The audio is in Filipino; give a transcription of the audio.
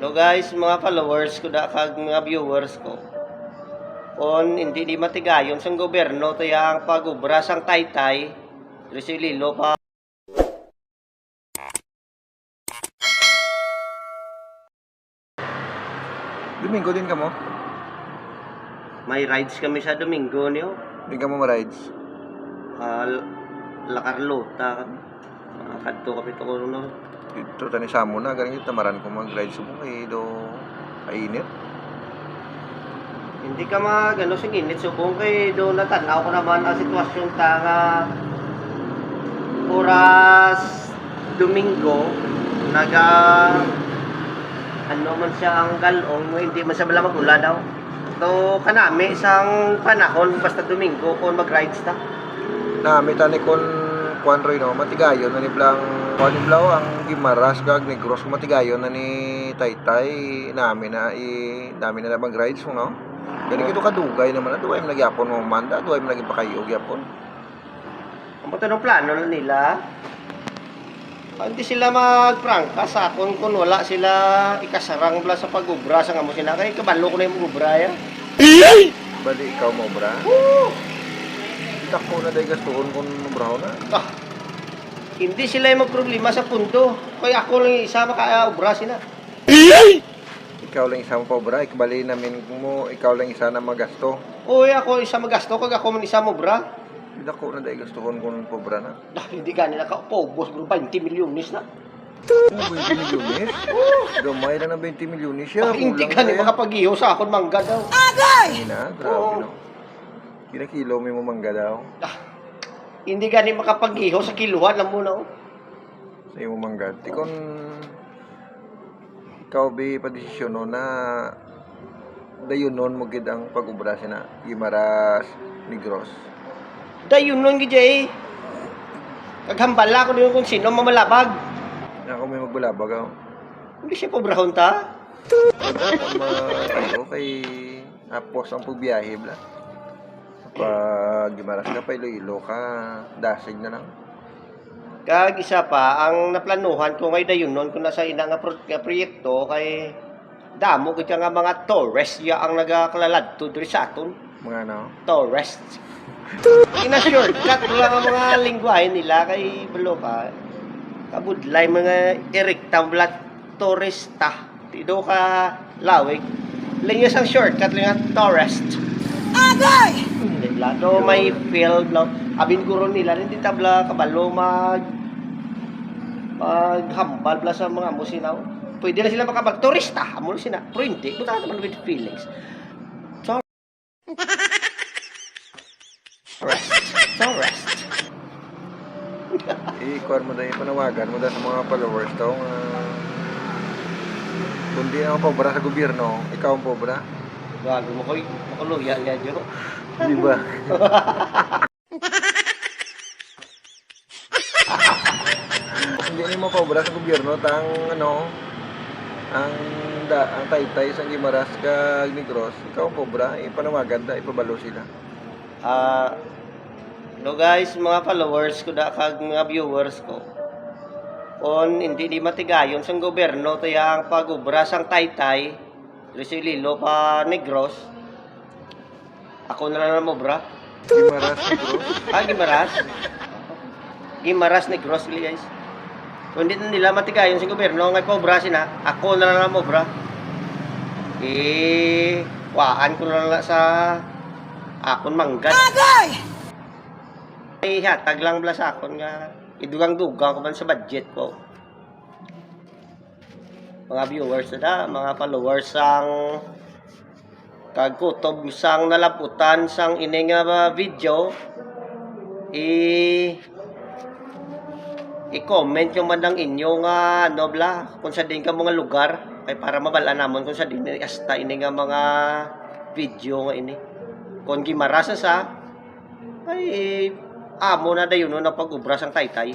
Hello guys, mga followers ko da kag mga viewers ko. Kung hindi di matigayon sang gobyerno taya ang pag-ubra sang taytay, Lilo pa Domingo din ka mo? may rides kami sa Domingo niyo. Hindi ka mo ma-rides? La Carlota. Kadto kami to kuno. Dito tani samo na, galing ito tamaran ko mag-rides mo kay do kainit. Hindi ka magano sing init subong kay do natanaw ko naman ang sitwasyon ta nga oras Domingo naga ano man siya ang galong hindi man siya bala magula daw. So kanami isang panahon basta Domingo kung mag-rides ta. Nami tani kon kuan roy no, matigayon na ni Blang kuan ni Blau ang Gimaras kag Negros matigayon na ni Taytay nami na mag-rides mo no. Kani kito kadugay naman na duay nagyapon mo manda, duay mo lagi pa kayo gyapon. Ang tanong plano nila hindi sila magprangka sa akon kung wala sila ikasarang bla sa pag-ubra sa ngamo sila kay kabalo ko na yung ubra ya. Bali ikaw mo bra? Tako na day gastuon kun braw na. Hindi sila yung magproblema sa punto. Kaya ako lang yung isa maka-ubra sila. Ikaw lang isa mo pa bra, ikbali namin mo ikaw lang isa na magasto. Uy, ako isa magasto kag ako man isa mo bra. Hindi ako na day gastuon kun pobra na. Hindi ka nila ka-paubos bro 20 milyones na. 20 milyones? Gamay na ng 20 milyones siya. Hindi ka ni makapag-iho sa akon mangga daw. Hindi na, grabe no. Kinakilo mo mangga daw. Hindi ka ni makapag-iho sa kiluhan lang muna. Sa imo mangga. Tikon ikaw bi padesisyon no na dayon non mo gid ang pag-ubra sina Gimaras Negros. Dayon nun gid kaghambala ko din kung sino mamalabag. Ako may magbulabag ako. Hindi siya pobrahon ta. Ano kay apos ang pagbiyahe bla. Pag Gimaras ka pa Iloilo ka, dasig na lang. Kag isa pa, ang naplanuhan ko ngay dayon nun kung nasa ina nga proyekto kay damo gid nga mga tourist ya ang nagakalalad to diri sa aton. Mga ano? Tourist. Ina-shortcut lang ang mga lingwahe nila kay balo ka. Kabudlay mga erectam blat turista. Tido ka lawig. Linya sang shortcut lang ang tourist. Agay! Lado may field lang. Abin guro nila hindi tabla kabalo maghambal bla sa mga musinaw. Pwede na sila makapag-turista. Amo sila. Pero hindi. Buta naman with feelings. Tourist. Ikuan mo dahil panawagan mo dahil sa mga followers daw nga kundi ang pobra sa gobyerno, ikaw ang pobra. Gago mo koy. Makuluya niya dyo. Di ba? Hindi ni mo pobra sa gobyerno tang ano ang Taytay sa Gimaras kag Negros, ikaw ang pobra, ipanawagan da ipabalo sila. Hello guys, mga followers ko da kag mga viewers ko. Kung hindi di matigayon sang gobyerno taya ang pag-ubra sang Taytay, Lilo pa Negros. Ako na lang mo bra. Gimaras Negros. Gimaras. Gimaras Negros guys. Kung hindi nila matigayon sang gobyerno ngay pobra sina, ako na lang mo bra. Waan ko na lang sa akon manggan. Ay, hatag lang bala sa akon nga idugang-dugang ko man sa budget ko. Mga viewers na mga followers sang kagkutob sang nalaputan sang ining video i-comment yung mandang inyo nga ano bla kung sa din ka mga lugar kay para mabala namon kung sa din hasta ini nga mga video nga ini kung Gimaras sa ay amo na dayon no pag-ubra sang Taytay.